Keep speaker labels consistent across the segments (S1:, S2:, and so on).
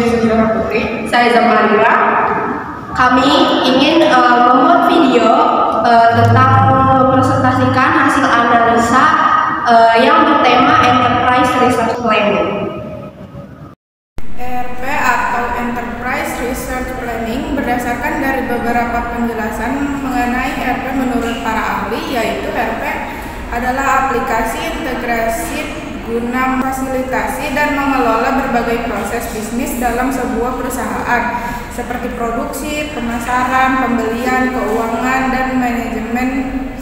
S1: Saudara Putri.
S2: Saya Zamaria. Kami ingin membuat video tentang mempresentasikan hasil analisa yang bertema Enterprise Research Planning.
S1: ERP atau Enterprise Research Planning berdasarkan dari beberapa penjelasan mengenai ERP menurut para ahli, yaitu ERP adalah aplikasi integrasi guna memfasilitasi dan mengelola berbagai proses bisnis dalam sebuah perusahaan seperti produksi, pemasaran, pembelian, keuangan, dan manajemen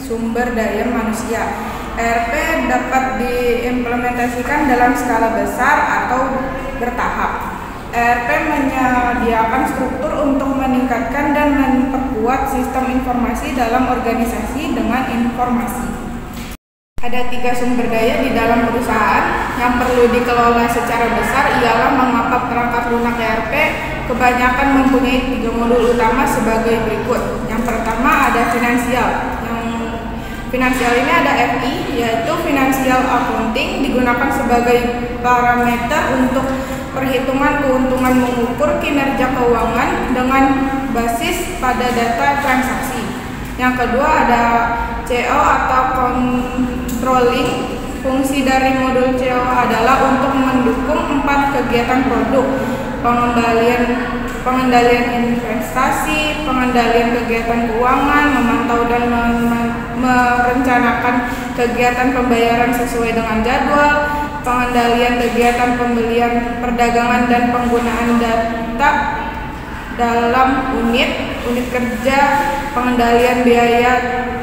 S1: sumber daya manusia. ERP dapat diimplementasikan dalam skala besar atau bertahap. ERP menyediakan struktur untuk meningkatkan dan memperkuat sistem informasi dalam organisasi dengan informasi. Ada 3 sumber daya di dalam perusahaan yang perlu dikelola secara besar, ialah mengapa perangkat lunak ERP kebanyakan mempunyai 3 modul utama sebagai berikut. Yang pertama ada finansial. Yang finansial ini ada FI, yaitu Financial Accounting, digunakan sebagai parameter untuk perhitungan keuntungan mengukur kinerja keuangan dengan basis pada data transaksi. Yang kedua ada CO atau controlling. Fungsi dari modul CO adalah untuk mendukung 4 kegiatan produk: pengendalian investasi, pengendalian kegiatan keuangan, memantau dan merencanakan kegiatan pembayaran sesuai dengan jadwal, pengendalian kegiatan pembelian, perdagangan, dan penggunaan data dalam unit kerja, pengendalian biaya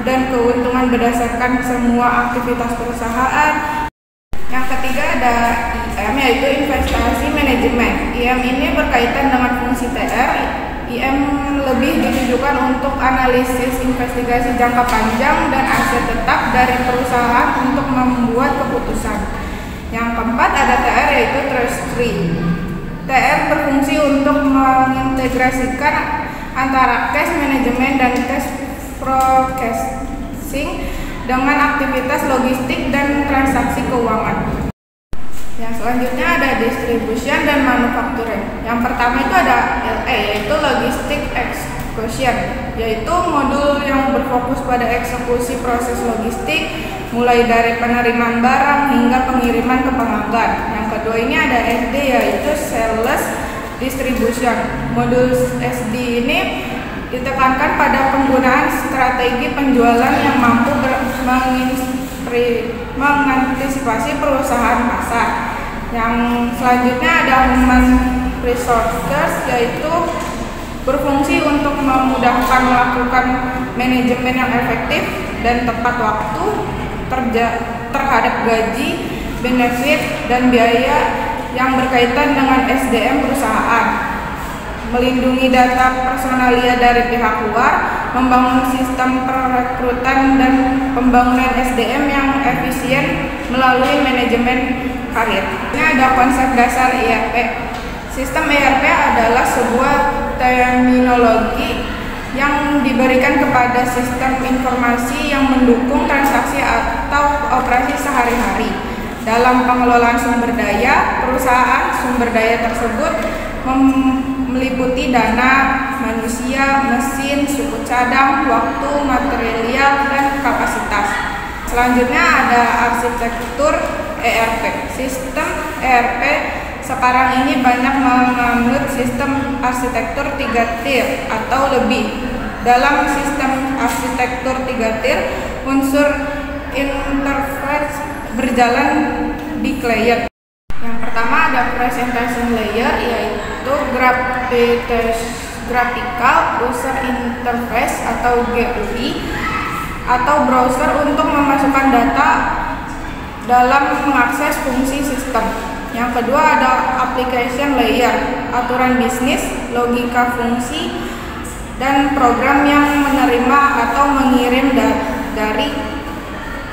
S1: dan keuntungan berdasarkan semua aktivitas perusahaan. Yang ketiga ada IM, yaitu investasi manajemen. IM ini berkaitan dengan fungsi TR. IM lebih ditujukan untuk analisis investigasi jangka panjang dan aset tetap dari perusahaan untuk membuat keputusan. Yang keempat ada TR, yaitu treasury. TR berfungsi untuk mengintegrasikan antara cash management dan cash forecasting dengan aktivitas logistik dan transaksi keuangan. Yang selanjutnya ada distribution dan manufacturing. Yang pertama itu ada LE, yaitu logistic execution, yaitu modul yang berfokus pada eksekusi proses logistik mulai dari penerimaan barang hingga pengiriman ke pelanggan. Yang kedua ini ada SD, yaitu sales distribution. Modul SD ini ditekankan pada penggunaan strategi penjualan yang mampu mengantisipasi perusahaan pasar. Yang selanjutnya ada human resources, yaitu berfungsi untuk memudahkan melakukan manajemen yang efektif dan tepat waktu terhadap gaji, benefit, dan biaya yang berkaitan dengan SDM perusahaan, melindungi data personalia dari pihak luar, membangun sistem perekrutan dan pembangunan SDM yang efisien melalui manajemen karir. Ini ada konsep dasar ERP. Sistem ERP adalah sebuah terminologi yang diberikan kepada sistem informasi yang mendukung transaksi atau operasi sehari-hari. Dalam pengelolaan sumber daya, perusahaan sumber daya tersebut meliputi dana, manusia, mesin, suku cadang, waktu, material, dan kapasitas. Selanjutnya ada arsitektur ERP. Sistem ERP sekarang ini banyak menganut sistem arsitektur 3 tier atau lebih. Dalam sistem arsitektur 3 tier, unsur interface berjalan di client. Yang pertama ada presentation layer, yaitu graphical user interface atau GUI, atau browser untuk memasukkan data dalam mengakses fungsi sistem. Yang kedua ada application layer, aturan bisnis, logika fungsi, dan program yang menerima atau mengirim dari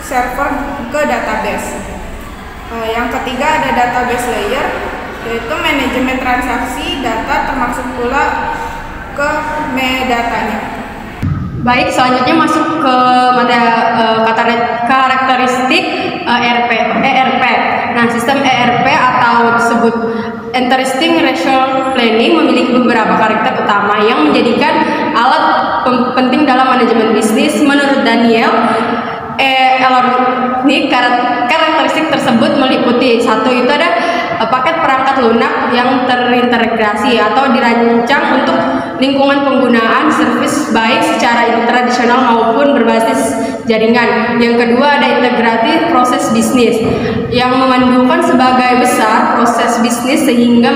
S1: server ke database. Yang ketiga ada database layer, yaitu manajemen transaksi data termasuk pula ke metadata-nya.
S2: Baik, selanjutnya masuk ke karakteristik ERP. Nah, sistem ERP atau disebut Interesting Resource Planning memiliki beberapa karakter utama yang menjadikan alat penting dalam manajemen bisnis. Menurut Daniel Elornick, karakteristik tersebut meliputi: satu, itu ada paket perangkat lunak yang terintegrasi atau dirancang untuk lingkungan penggunaan servis baik secara tradisional maupun berbasis jaringan. Yang kedua, ada integratif proses bisnis yang memandukan sebagai besar proses bisnis sehingga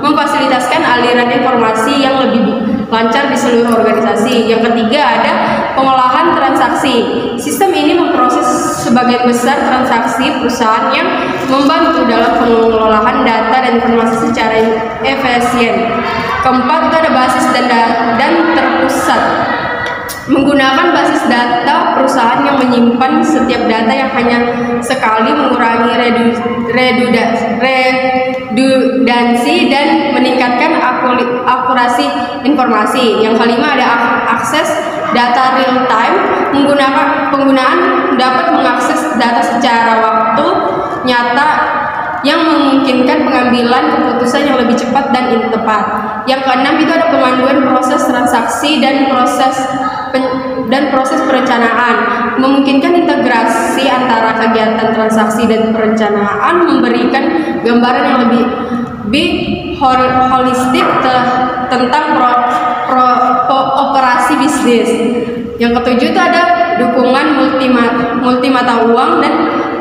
S2: memfasilitasi aliran informasi yang lebih lancar di seluruh organisasi. Yang ketiga, ada pengolahan transaksi. Sistem ini memproses sebagian besar transaksi perusahaan yang membantu dalam pengelolaan data dan informasi secara efisien. Keempat, itu ada basis dan terpusat. Menggunakan basis data perusahaan yang menyimpan setiap data yang hanya sekali, mengurangi redundansi dan meningkatkan akurasi informasi. Yang kelima, ada akses data real time. Penggunaan dapat mengakses data secara waktu nyata yang memungkinkan pengambilan keputusan yang lebih cepat dan tepat. Yang keenam, itu ada pemanduan proses transaksi dan proses perencanaan, memungkinkan integrasi antara kegiatan transaksi dan perencanaan, memberikan gambaran yang lebih holistik tentang operasi bisnis. Yang ketujuh, itu ada dukungan multimata uang dan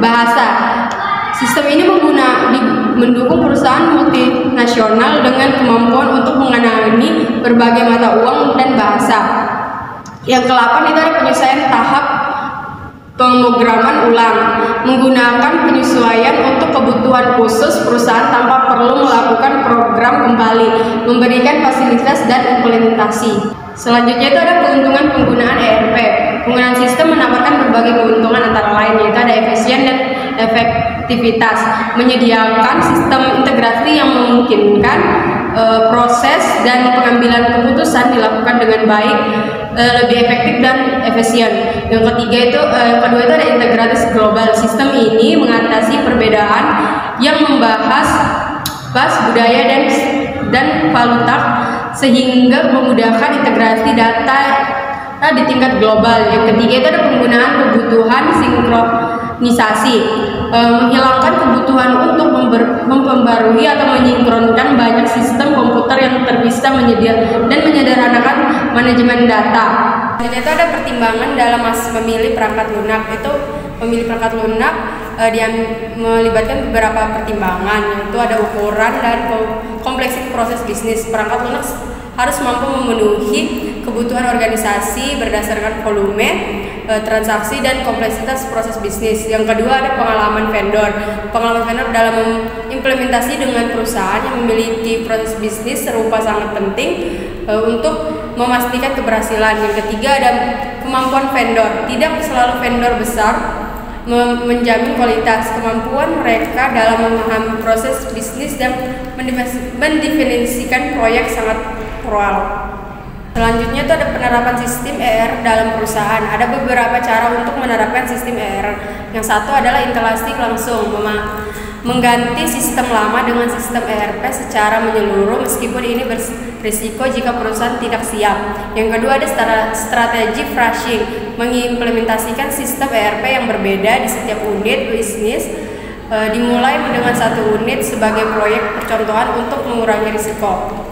S2: bahasa. Sistem ini mendukung perusahaan multinasional dengan kemampuan untuk mengenali berbagai mata uang dan bahasa. Yang ke-8, itu ada penyesuaian tahap pemrograman ulang, menggunakan penyesuaian untuk kebutuhan khusus perusahaan tanpa perlu melakukan program kembali, memberikan fasilitas dan implementasi. Selanjutnya, itu ada keuntungan penggunaan ERP. Penggunaan sistem menawarkan berbagai keuntungan, antara lain yaitu ada efisien dan efektivitas, menyediakan sistem integrasi yang memungkinkan proses dan pengambilan keputusan dilakukan dengan baik, lebih efektif dan efisien. Yang kedua itu ada integratif global. Sistem ini mengatasi perbedaan yang membahas budaya dan valuta sehingga memudahkan integrasi data di tingkat global. Yang ketiga, itu ada penggunaan kebutuhan sinkronisasi, menghilangkan kebutuhan untuk memperbarui atau menyinkronkan banyak sistem komputer yang terpisah dan menyederhanakan manajemen data. Dan itu ada pertimbangan dalam memilih perangkat lunak. Itu memilih perangkat lunak dia melibatkan beberapa pertimbangan, yaitu ada ukuran dan kompleksitas proses bisnis. Perangkat lunak harus mampu memenuhi kebutuhan organisasi berdasarkan volume transaksi dan kompleksitas proses bisnis. Yang kedua, ada pengalaman vendor. Pengalaman vendor dalam implementasi dengan perusahaan yang memiliki proses bisnis serupa sangat penting untuk memastikan keberhasilan. Yang ketiga, ada kemampuan vendor. Tidak selalu vendor besar menjamin kualitas. Kemampuan mereka dalam memahami proses bisnis dan mendefinisikan proyek sangat krusial. Selanjutnya itu ada penerapan sistem ER dalam perusahaan. Ada beberapa cara untuk menerapkan sistem ER. Yang satu adalah integrasi langsung, mengganti sistem lama dengan sistem ERP secara menyeluruh meskipun ini berisiko jika perusahaan tidak siap. Yang kedua, ada strategi phasing, mengimplementasikan sistem ERP yang berbeda di setiap unit bisnis, dimulai dengan satu unit sebagai proyek percontohan untuk mengurangi risiko.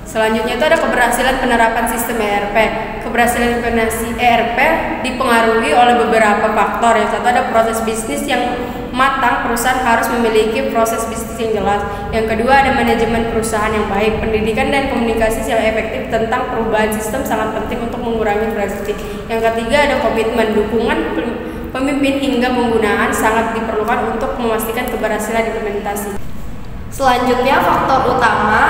S2: Selanjutnya itu ada keberhasilan penerapan sistem ERP. Keberhasilan implementasi ERP dipengaruhi oleh beberapa faktor. Yang satu, ada proses bisnis yang matang. Perusahaan harus memiliki proses bisnis yang jelas. Yang kedua, ada manajemen perusahaan yang baik. Pendidikan dan komunikasi yang efektif tentang perubahan sistem sangat penting untuk mengurangi friksi. Yang ketiga, ada komitmen. Dukungan pemimpin hingga penggunaan sangat diperlukan untuk memastikan keberhasilan implementasi.
S3: Selanjutnya, faktor utama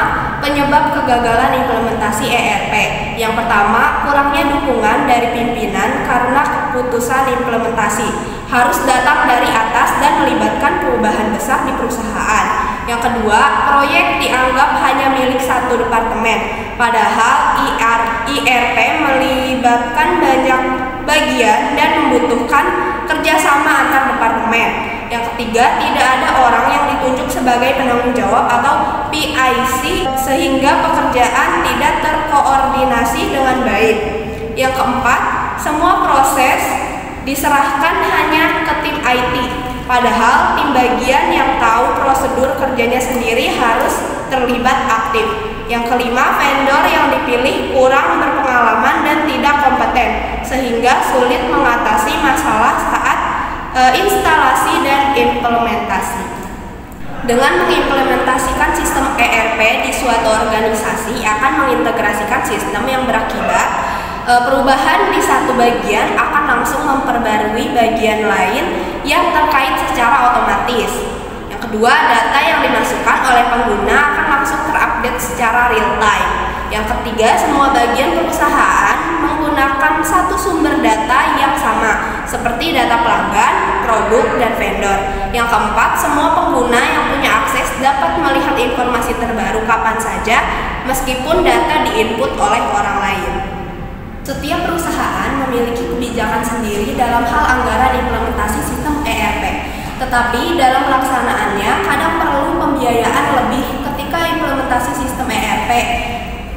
S3: penyebab kegagalan implementasi ERP. Yang pertama, kurangnya dukungan dari pimpinan karena keputusan implementasi harus datang dari atas dan melibatkan perubahan besar di perusahaan. Yang kedua, proyek dianggap hanya milik satu departemen, padahal ERP melibatkan banyak bagian dan membutuhkan kerjasama antar departemen. Yang ketiga, tidak ada orang yang ditunjuk sebagai penanggung jawab atau PIC sehingga pekerjaan tidak terkoordinasi dengan baik. Yang keempat, semua proses diserahkan hanya ke tim IT, padahal tim bagian yang tahu prosedur kerjanya sendiri harus terlibat aktif. Yang kelima, vendor yang dipilih kurang berpengalaman dan tidak kompeten sehingga sulit mengatasi masalah saat instalasi dan implementasi. Dengan mengimplementasikan sistem ERP di suatu organisasi akan mengintegrasikan sistem yang berakibat perubahan di satu bagian akan langsung memperbarui bagian lain yang terkait secara otomatis. Yang kedua, data yang dimasukkan oleh pengguna akan langsung terupdate secara real time. Yang ketiga, semua bagian perusahaan menggunakan satu sumber data yang sama, seperti data pelanggan, produk, dan vendor. Yang keempat, semua pengguna yang punya akses dapat melihat informasi terbaru kapan saja, meskipun data diinput oleh orang lain. Setiap perusahaan memiliki kebijakan sendiri dalam hal anggaran implementasi sistem ERP, tetapi dalam pelaksanaannya kadang perlu pembiayaan lebih ketika implementasi sistem ERP.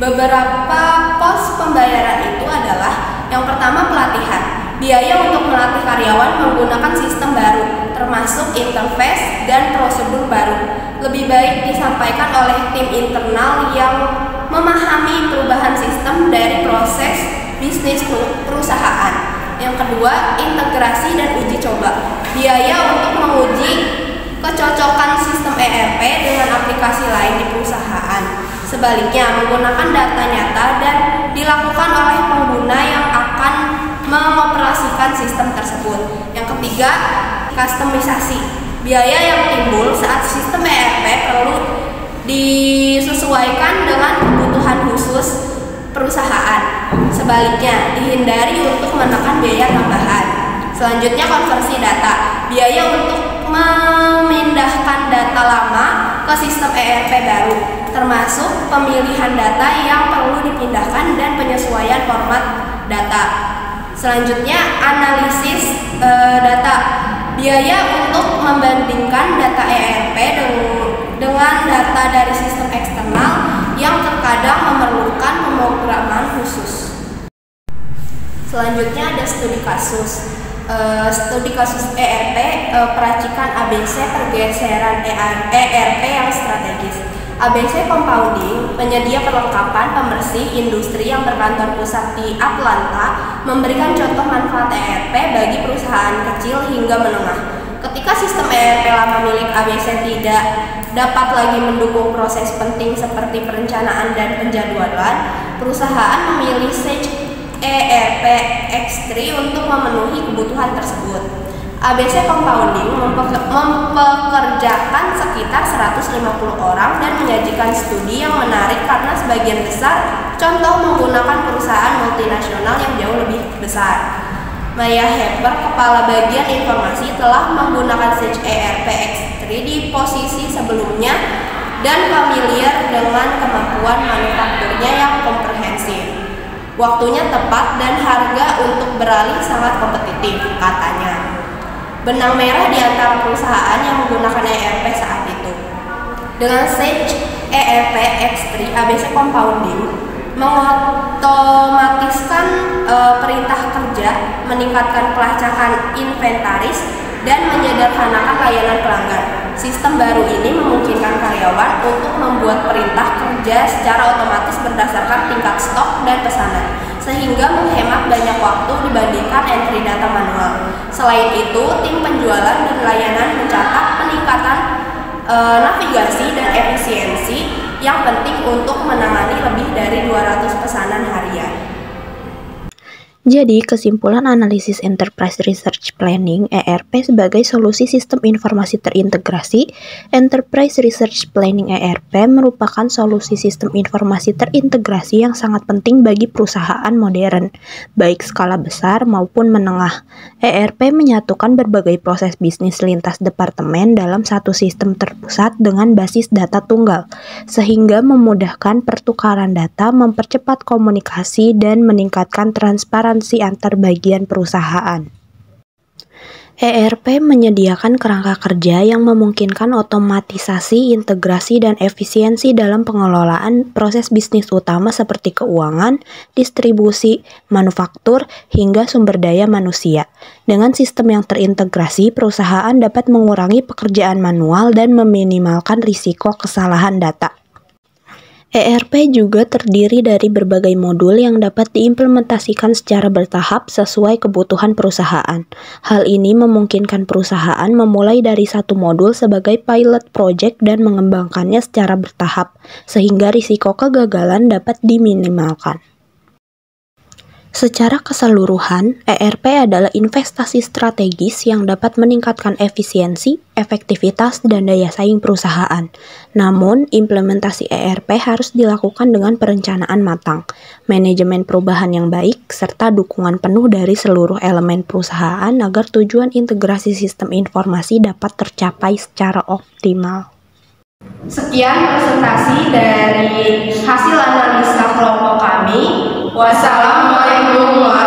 S3: Beberapa pos pembayaran itu adalah: yang pertama, pelatihan. Biaya untuk melatih karyawan menggunakan sistem baru, termasuk interface dan prosedur baru, lebih baik disampaikan oleh tim internal yang memahami perubahan sistem dari proses bisnis perusahaan. Yang kedua, integrasi dan uji coba. Biaya untuk menguji kecocokan sistem ERP dengan aplikasi lain di perusahaan. Sebaliknya, menggunakan data nyata dan dilakukan oleh pengguna yang akan mengoperasikan sistem tersebut. Yang ketiga, kustomisasi. Biaya yang timbul saat sistem ERP perlu disesuaikan dengan kebutuhan khusus perusahaan. Sebaliknya, dihindari untuk menekan biaya tambahan. Selanjutnya, konversi data. Biaya untuk memindahkan data lama ke sistem ERP baru, termasuk pemilihan data yang perlu dipindahkan dan penyesuaian format data. Selanjutnya, analisis data. Biaya untuk membandingkan data ERP dengan data dari sistem eksternal yang terkadang memerlukan pemrograman khusus. Selanjutnya ada studi kasus. Studi kasus ERP, peracikan ABC pergeseran ERP yang strategis. ABC Compounding, penyedia perlengkapan pembersih industri yang berkantor pusat di Atlanta, memberikan contoh manfaat ERP bagi perusahaan kecil hingga menengah. Ketika sistem ERP lama milik ABC tidak dapat lagi mendukung proses penting seperti perencanaan dan penjadwalan, perusahaan memilih Sage ERP X3 untuk memenuhi kebutuhan tersebut. ABC Compounding mempekerjakan sekitar 150 orang dan menyajikan studi yang menarik karena sebagian besar contoh menggunakan perusahaan multinasional yang jauh lebih besar. Maya Hepper, kepala bagian informasi, telah menggunakan Sage ERP X3 di posisi sebelumnya dan familiar dengan kemampuan manufakturnya yang komprehensif. Waktunya tepat dan harga untuk beralih sangat kompetitif, katanya. Benang merah di antara perusahaan yang menggunakan ERP saat itu. Dengan Sage ERP X3, ABC Compounding mengotomatiskan perintah kerja, meningkatkan pelacakan inventaris, dan menyederhanakan layanan pelanggan. Sistem baru ini memungkinkan karyawan untuk membuat perintah kerja secara otomatis berdasarkan tingkat stok dan pesanan, sehingga menghemat banyak waktu dibandingkan entry data manual. Selain itu, tim penjualan dan layanan mencatat peningkatan navigasi dan efisiensi yang penting untuk menangani lebih dari 200 pesanan harian.
S4: Jadi, kesimpulan analisis Enterprise Research Planning (ERP) sebagai solusi sistem informasi terintegrasi, Enterprise Research Planning (ERP) merupakan solusi sistem informasi terintegrasi yang sangat penting bagi perusahaan modern, baik skala besar maupun menengah. ERP menyatukan berbagai proses bisnis lintas departemen dalam satu sistem terpusat dengan basis data tunggal, sehingga memudahkan pertukaran data, mempercepat komunikasi, dan meningkatkan transparansi antar bagian perusahaan. ERP menyediakan kerangka kerja yang memungkinkan otomatisasi, integrasi, dan efisiensi dalam pengelolaan proses bisnis utama seperti keuangan, distribusi, manufaktur, hingga sumber daya manusia. Dengan sistem yang terintegrasi, perusahaan dapat mengurangi pekerjaan manual dan meminimalkan risiko kesalahan data. ERP juga terdiri dari berbagai modul yang dapat diimplementasikan secara bertahap sesuai kebutuhan perusahaan. Hal ini memungkinkan perusahaan memulai dari satu modul sebagai pilot project dan mengembangkannya secara bertahap, sehingga risiko kegagalan dapat diminimalkan. Secara keseluruhan, ERP adalah investasi strategis yang dapat meningkatkan efisiensi, efektivitas, dan daya saing perusahaan. Namun, implementasi ERP harus dilakukan dengan perencanaan matang, manajemen perubahan yang baik, serta dukungan penuh dari seluruh elemen perusahaan agar tujuan integrasi sistem informasi dapat tercapai secara optimal.
S3: Sekian presentasi dari hasil analisa kelompok kami. Wassalamualaikum warahmatullahi wabarakatuh.